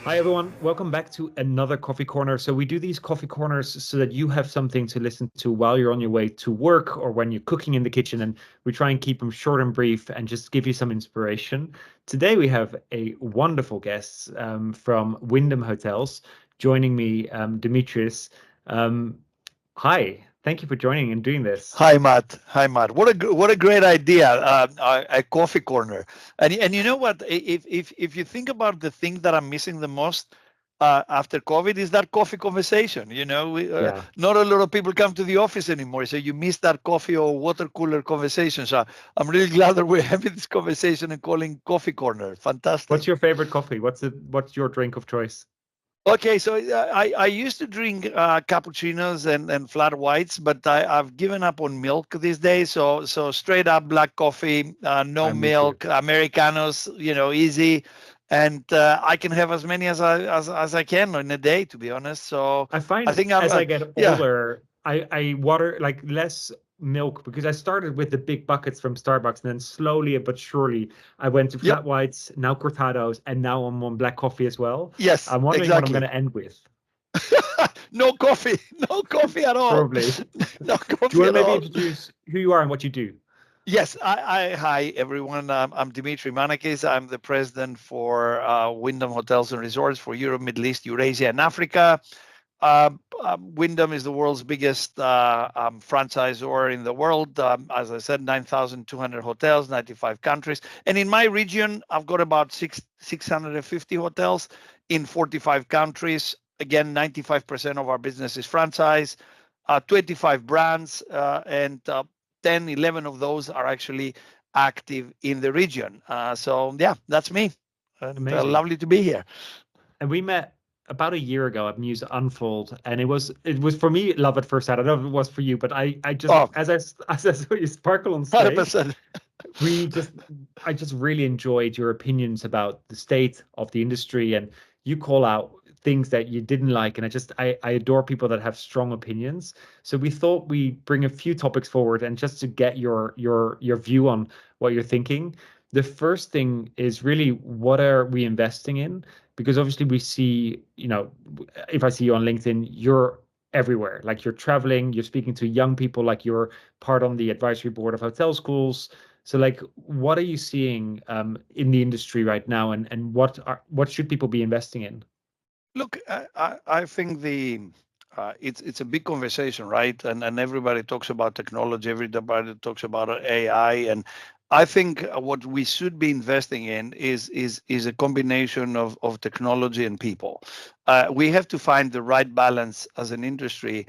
Hi, everyone. Welcome back to another coffee corner. So we do these coffee corners so that you have something to listen to while you're on your way to work or when you're cooking in the kitchen. And we try and keep them short and brief and just give you some inspiration. Today we have a wonderful guest from Wyndham Hotels joining me, Demetrius. Um, Hi, thank you for joining and doing this. Hi, Matt. Hi, Matt. What a great idea, a coffee corner. And you know what? If you think about the thing that I'm missing the most after COVID is that coffee conversation. Yeah. Not a lot of people come to the office anymore, so you miss that coffee or water cooler conversation. So I'm really glad that we're having this conversation and calling coffee corner. What's Fantastic. your favorite coffee? What's your drink of choice? Okay, so I used to drink cappuccinos and flat whites, but I've given up on milk these days. So straight up black coffee, no Me too. milk, Americanos, easy, and I can have as many as I can in a day, to be honest. So I I find think I'm as I get yeah, older, I water like less milk because I started with the big buckets from Starbucks and then slowly but surely I went to yep, flat whites, now cortados, and now I'm on black coffee as well. yes, I'm wondering what I'm going exactly. to end with. No coffee, no coffee at all, Probably. no Do you coffee want to at maybe all. introduce who you are and what you do? Yes, hi everyone. I'm Dimitri Manakis. I'm the president for Wyndham Hotels and Resorts for Europe, Middle East, Eurasia, and Africa. Wyndham is the world's biggest franchisor in the world. As I said, 9,200 hotels, 95 countries. And in my region, I've got about 650 hotels in 45 countries. Again, 95% of our business is franchise, 25 brands, and 10, 11 of those are actually active in the region. So, yeah, that's me. And Amazing. lovely to be here. And we met about a year ago at Mews Unfold, and it was for me love at first sight. I don't know if it was for you, but I just Oh, as I saw you sparkle on stage, 100%. we just I just really enjoyed your opinions about the state of the industry, and you call out things that you didn't like, and I adore people that have strong opinions. So we thought we bring a few topics forward and just to get your view on what you're thinking. The first thing is really what are we investing in? Because obviously we see, if I see you on LinkedIn, you're everywhere. Like you're traveling, you're speaking to young people, like you're part on the advisory board of hotel schools. So like, what are you seeing in the industry right now, and what should people be investing in? Look, I think it's a big conversation, right? And everybody talks about technology, everybody talks about AI, and I think what we should be investing in is a combination of technology and people. We have to find the right balance as an industry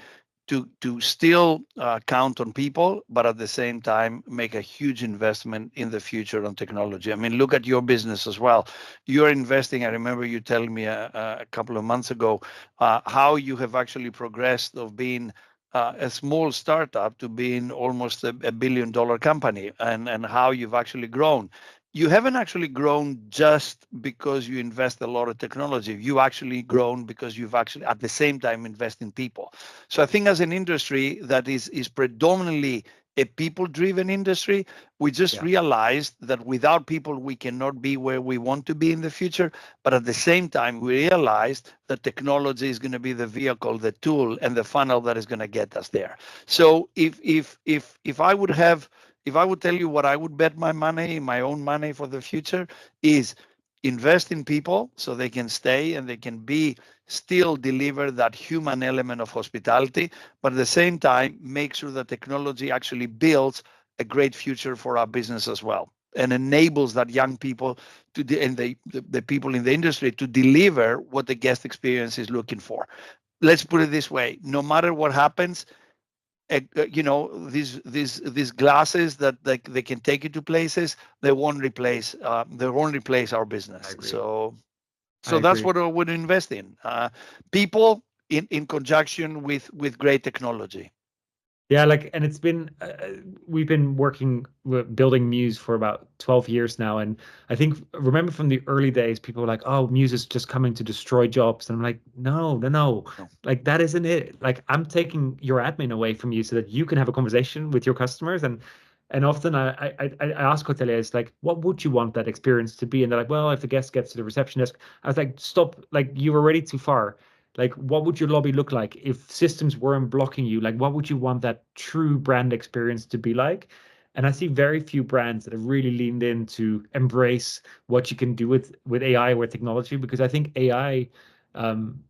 to still count on people, but at the same time make a huge investment in the future on technology. I mean, look at your business as well. You're investing. I remember you telling me a couple of months ago how you have actually progressed of being a small startup to being almost a $1 billion company, and how you've actually grown. You haven't actually grown just because you invest a lot of technology. You actually grown because you've actually at the same time invest in people. So I think as an industry that is predominantly a people-driven industry, we just Yeah. realized that without people, we cannot be where we want to be in the future. But at the same time, we realized that technology is going to be the vehicle, the tool, and the funnel that is going to get us there. So if I would tell you what I would bet my money, my own money for the future, is invest in people so they can stay and they can be still deliver that human element of hospitality, but at the same time make sure that technology actually builds a great future for our business as well and enables that young people and the people in the industry to deliver what the guest experience is looking for. Let's put it this way: no matter what happens, these glasses that they can take you to places, they won't replace our I business. agree. I So that's agree. what I would invest in. People in conjunction with great technology. Yeah, like, and we've been working with building Muse for about 12 years now. And I think, remember from the early days, people were like, oh, Muse is just coming to destroy jobs. And I'm like, no, no, no. No. Like, that isn't it. Like, I'm taking your admin away from you so that you can have a conversation with your customers. And often I ask hoteliers, like, what would you want that experience to be? And they're like, well, if the guest gets to the reception desk, I was like, stop, like you're already too far. Like, what would your lobby look like if systems weren't blocking you? Like, what would you want that true brand experience to be like? And I see very few brands that have really leaned in to embrace what you can do with AI, with technology, because I think AI, um,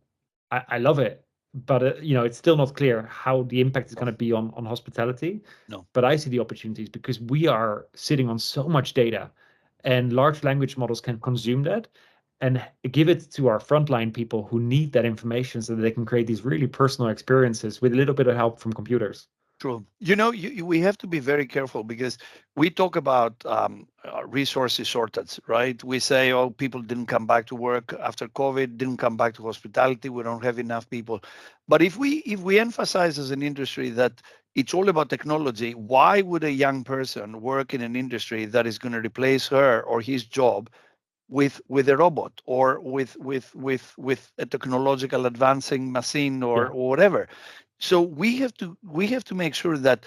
I love it, but it's still not clear how the impact is going to be on hospitality. No. But I see the opportunities because we are sitting on so much data, and large language models can consume that and give it to our frontline people who need that information so that they can create these really personal experiences with a little bit of help from computers. True. We have to be very careful because we talk about resources shortage, right? We say, oh, people didn't come back to work after COVID, didn't come back to hospitality. We don't have enough people. But if we emphasize as an industry that it's all about technology, why would a young person work in an industry that is going to replace her or his job with a robot or with a technological advancing machine or Yeah. whatever? So we have to make sure that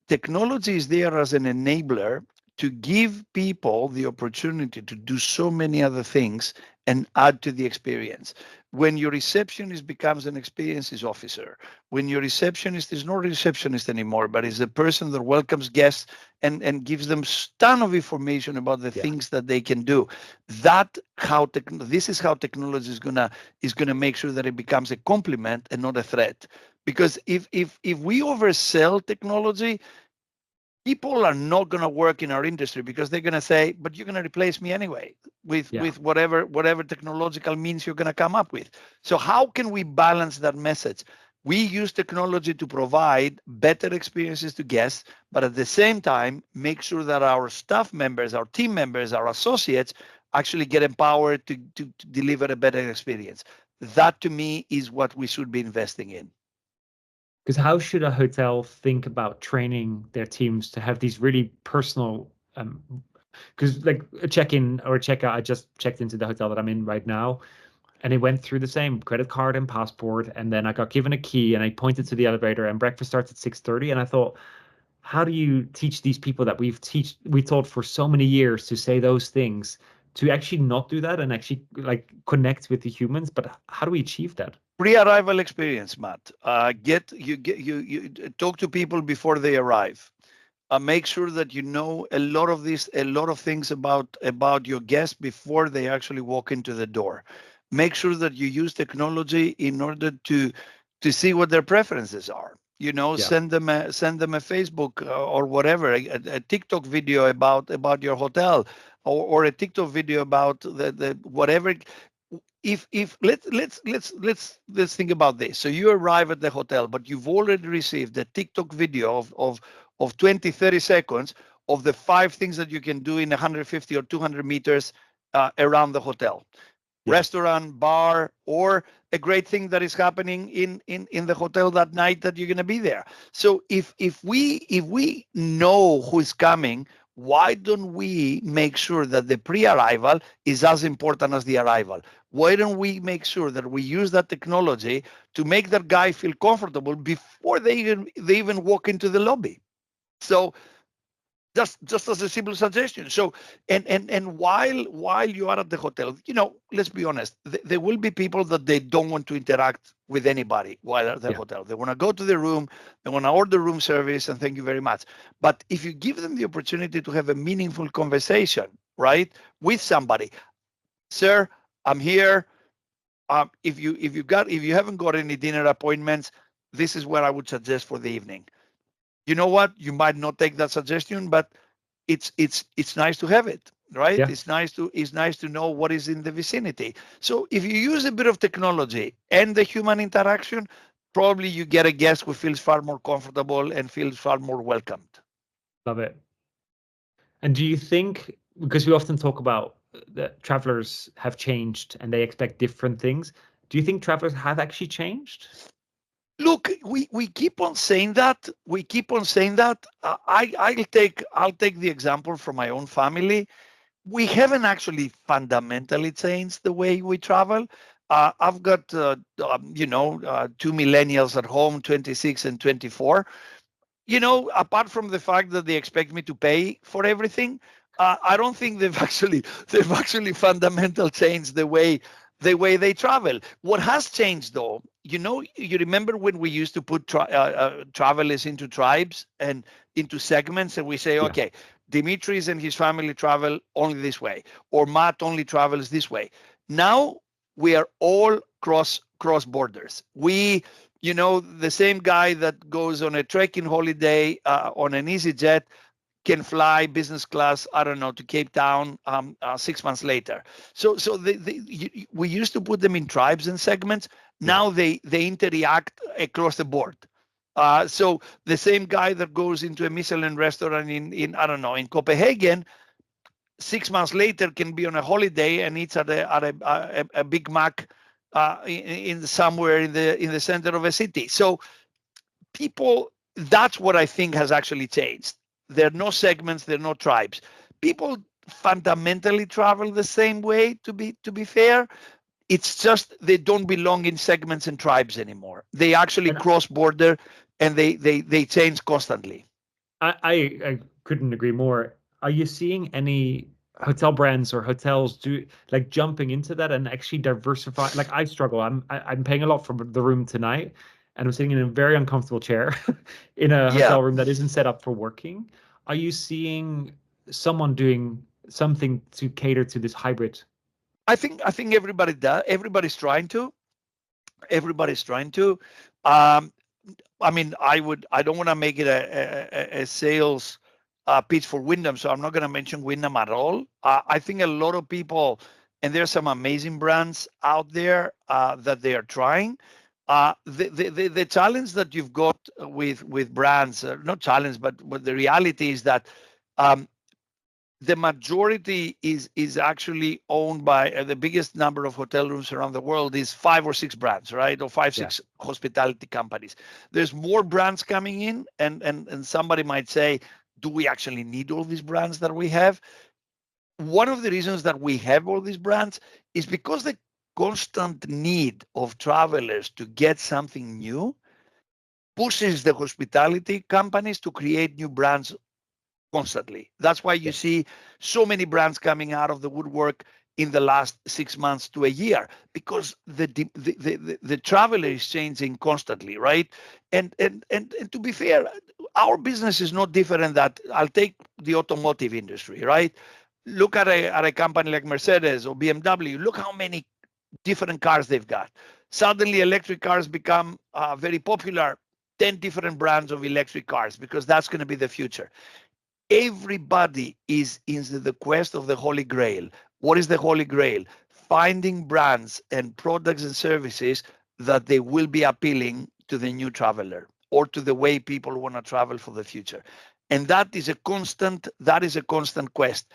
technology is there as an enabler to give people the opportunity to do so many other things and add to the experience. When your receptionist becomes an experiences officer, when your receptionist is not a receptionist anymore, but is the person that welcomes guests and gives them ton of information about the Yeah. things that they can do, this is how technology is gonna make sure that it becomes a complement and not a threat. Because if we oversell technology, people are not going to work in our industry because they're going to say, but you're going to replace me anyway with Yeah. whatever technological means you're going to come up with. So how can we balance that message? We use technology to provide better experiences to guests, but at the same time make sure that our staff members, our team members, our associates actually get empowered to deliver a better experience. That to me is what we should be investing in. Because how should a hotel think about training their teams to have these really personal, because like a check-in or a checkout, I just checked into the hotel that I'm in right now, and it went through the same credit card and passport, and then I got given a key and I pointed to the elevator and breakfast starts at 6:30, and I thought, how do you teach these people that we taught for so many years to say those things to actually not do that and actually like connect with the humans? But how do we achieve that? Pre-arrival experience, Matt. You talk to people before they arrive. Make sure that you know a lot of things about your guests before they actually walk into the door. Make sure that you use technology in order to see what their preferences are. Yeah. Send them a Facebook or whatever, a TikTok video about your hotel, or a TikTok video about the whatever. If let's think about this. So you arrive at the hotel, but you've already received a TikTok video of 20 30 seconds of the 5 things that you can do in 150 or 200 meters around the hotel, Yeah. restaurant, bar, or a great thing that is happening in the hotel that night that you're going to be there. So if we know who's coming, why don't we make sure that the pre-arrival is as important as the arrival? Why don't we make sure that we use that technology to make that guy feel comfortable before they even walk into the lobby? So just as a simple suggestion. So and while you are at the hotel, let's be honest, there will be people that they don't want to interact with anybody while at the Yeah. hotel. They want to go to the room, they want to order room service, and thank you very much. But if you give them the opportunity to have a meaningful conversation, right, with somebody, sir, I'm here. If you haven't got any dinner appointments, this is what I would suggest for the evening. You know what? You might not take that suggestion, but it's nice to have it, right? Yeah. It's nice to know what is in the vicinity. So if you use a bit of technology and the human interaction, probably you get a guest who feels far more comfortable and feels far more welcomed. Love it. And do you think, because we often talk about that travelers have changed and they expect different things, do you think travelers have actually changed? Look, we keep on saying that. We keep on saying that. I'll take the example from my own family. We haven't actually fundamentally changed the way we travel. I've got, 2 millennials at home, 26 and 24. apart from the fact that they expect me to pay for everything, I don't think they've actually fundamental changed the way they travel. What has changed, though, you remember when we used to put travelers into tribes and into segments, and we say, Yeah. okay, Dimitris and his family travel only this way, or Matt only travels this way. Now we are all cross borders. The same guy that goes on a trekking holiday on an EasyJet can fly business class, I don't know, to Cape Town 6 months later. So we used to put them in tribes and segments. Yeah. Now they interact across the board. So the same guy that goes into a Michelin restaurant in I don't know, in Copenhagen, 6 months later can be on a holiday and eats at a Big Mac in somewhere in the center of a city. So people, that's what I think has actually changed. There are no segments, there are no tribes. People fundamentally travel the same way, to be fair. It's just they don't belong in segments and tribes anymore. They actually And cross border, and they change constantly. I couldn't agree more. Are you seeing any hotel brands or hotels do like jumping into that and actually diversify? Like I struggle. I'm paying a lot for the room tonight, and I'm sitting in a very uncomfortable chair in a Yeah, hotel room that isn't set up for working. Are you seeing someone doing something to cater to this hybrid? I think everybody does. Everybody's trying to. Um, I mean, I don't want to make it a sales pitch for Wyndham, so I'm not going to mention Wyndham at all. I think a lot of people, and there's some amazing brands out there that they are trying. The challenge that you've got with brands, not challenge, but the reality is that um, the majority is actually owned by the biggest number of hotel rooms around the world is 5 or 6 brands, right? Or five, Yeah, six hospitality companies. There's more brands coming in, and somebody might say, do we actually need all these brands that we have? One of the reasons that we have all these brands is because the constant need of travelers to get something new pushes the hospitality companies to create new brands constantly. That's why you yeah, see so many brands coming out of the woodwork in the last 6 months to a year, because the traveler is changing constantly, right? And to be fair, our business is not different. That I'll take the automotive industry, right? Look at a company like Mercedes or BMW. Look how many different cars they've got. Suddenly, electric cars become very popular. 10 different brands of electric cars, because that's going to be the future. Everybody is in the quest of the Holy Grail. What is the Holy Grail? Finding brands and products and services that they will be appealing to the new traveler, or to the way people want to travel for the future. And that is a constant quest.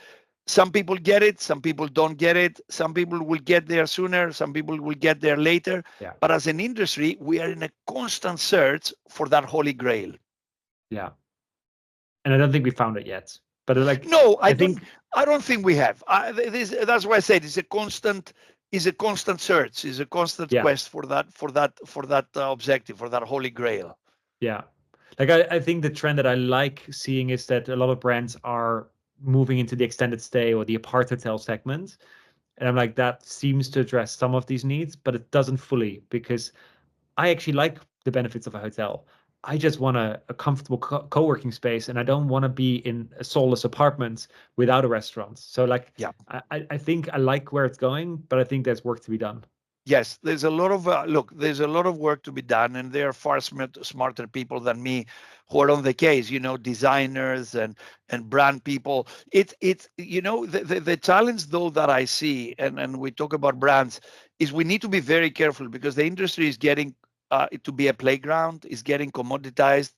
Some people get it, some people don't get it, some people will get there sooner, some people will get there later. yeah, But as an industry, we are in a constant search for that Holy Grail. yeah. And I don't think we found it yet. But like, No, I I don't. think, I don't think we have. That's why I said it's a constant search, is a constant yeah, quest for that objective, for that holy grail. yeah. Like I think the trend that I like seeing is that a lot of brands are moving into the extended stay or the apart hotel segment. And I'm like, that seems to address some of these needs, but it doesn't fully, because I actually like the benefits of a hotel. I just want a comfortable co-working space, and I don't want to be in a soulless apartment without a restaurant. So like, Yeah. I think I like where it's going, but I think there's work to be done. Yes, there's a lot of look. There's a lot of work to be done, and there are far smarter people than me who are on the case. Designers and brand people. It's the challenge, though, that I see, and we talk about brands, is we need to be very careful, because the industry is getting it to be a playground, is getting commoditized.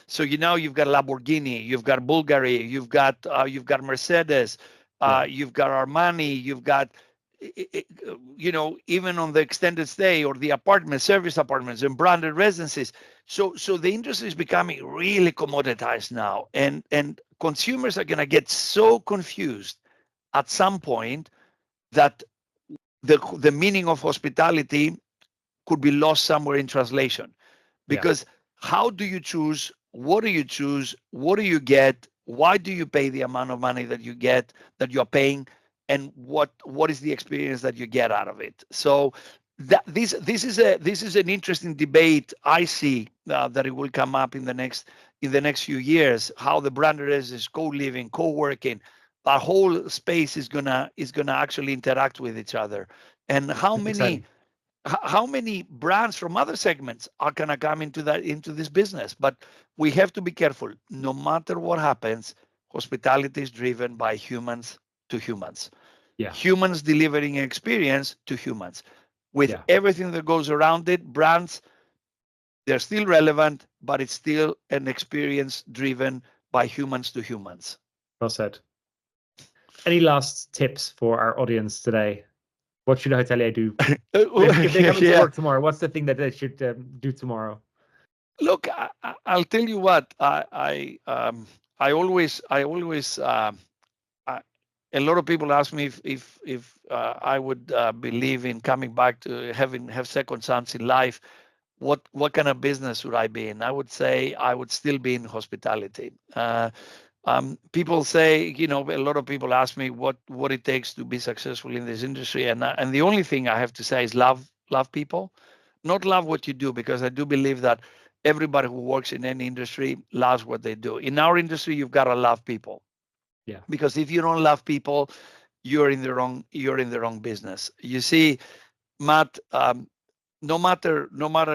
So you've got Lamborghini, you've got Bulgari, you've got Mercedes, Yeah, you've got Armani, you've got even on the extended stay or the service apartments and branded residences. So the industry is becoming really commoditized now, and consumers are going to get so confused at some point that the meaning of hospitality could be lost somewhere in translation. yeah, Because how do you choose What do you choose? What do you get? Why do you pay the amount of money that you get, that you're paying, and what is the experience that you get out of it? So this is an interesting debate. I see that it will come up in the next few years. How the branded is co-living, co-working, our whole space is gonna actually interact with each other, and That's exciting. how many brands from other segments are going to come into this business. But we have to be careful. No matter what happens, hospitality is driven by humans to humans. Yeah. Humans delivering experience to humans. With Yeah. everything that goes around it, brands, they're still relevant, but it's still an experience driven by humans to humans. Well said. Any last tips for our audience today? What should a hotelier do? If they come into Yeah. work tomorrow, what's the thing that they should do tomorrow? Look, I'll tell you what. I always a lot of people ask me if I would believe in coming back to have second chance in life. What kind of business would I be in? I would say I would still be in hospitality. People say, a lot of people ask me what it takes to be successful in this industry, and the only thing I have to say is love people, not love what you do, because I do believe that everybody who works in any industry loves what they do. In our industry, you've got to love people. Yeah. Because if you don't love people, you're in the wrong business. You see, Matt, no matter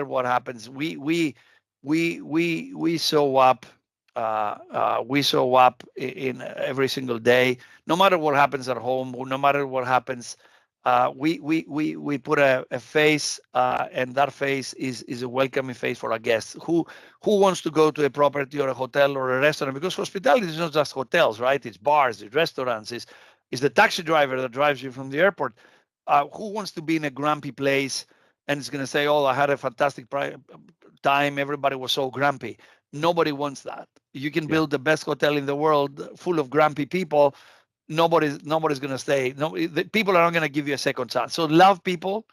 what happens, we show up. We show up in every single day, no matter what happens at home, no matter what happens. We put a face, and that face is a welcoming face for our guests. Who wants to go to a property or a hotel or a restaurant? Because hospitality is not just hotels, right? It's bars, it's restaurants, it's the taxi driver that drives you from the airport. Who wants to be in a grumpy place and it's going to say, "Oh, I had a fantastic time. Everybody was so grumpy." Nobody wants that. You can build the best hotel in the world full of grumpy people. Nobody's going to stay. No, people are not going to give you a second chance. So love people,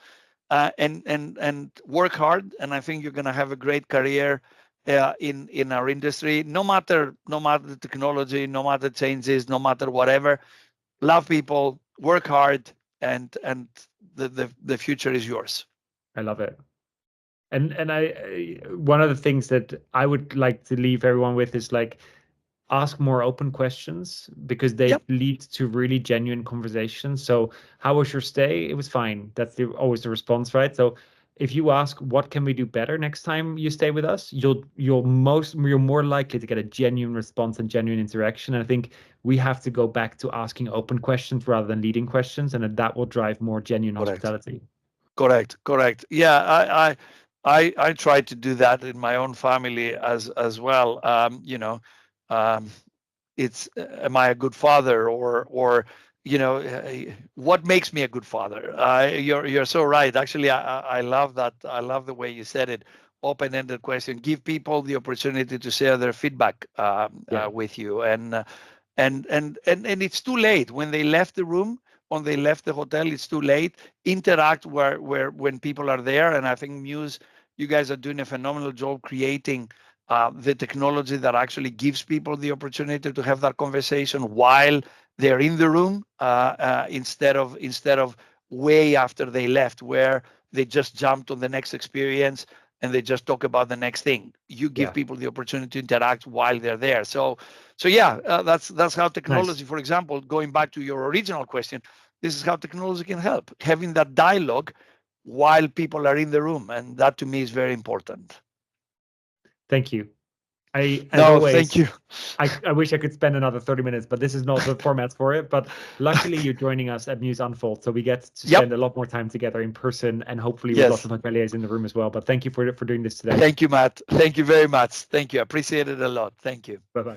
and work hard. And I think you're going to have a great career in our industry. No matter the technology, no matter changes, no matter whatever. Love people, work hard, and the future is yours. I love it. And one of the things that I would like to leave everyone with is like, ask more open questions, because they Yep. lead to really genuine conversations. So how was your stay? It was fine. That's always the response, right? So if you ask, what can we do better next time you stay with us, you're more likely to get a genuine response and genuine interaction. And I think we have to go back to asking open questions rather than leading questions, and that will drive more genuine hospitality. Correct. Yeah, I try to do that in my own family as well. It's am I a good father, or what makes me a good father? You're so right. Actually, I love that. I love the way you said it. Open-ended question. Give people the opportunity to share their feedback with you, and it's too late when they left the room. When they left the hotel, it's too late. Interact where when people are there, and I think Mews, you guys are doing a phenomenal job creating the technology that actually gives people the opportunity to have that conversation while they're in the room, instead of way after they left, where they just jumped on the next experience and they just talk about the next thing. You give people the opportunity to interact while they're there. So yeah, that's how technology, Nice. for example, going back to your original question, this is how technology can help, having that dialogue while people are in the room, and that to me is very important. Thank you. As No, always, thank you. I wish I could spend another 30 minutes, but this is not the format for it. But luckily, you're joining us at Mews Unfold, so we get to Yep. spend a lot more time together in person, and hopefully with lots Yes. of hoteliers in the room as well. But thank you for doing this today. Thank you, Matt. Thank you very much. Thank you. I appreciate it a lot. Thank you. Bye bye.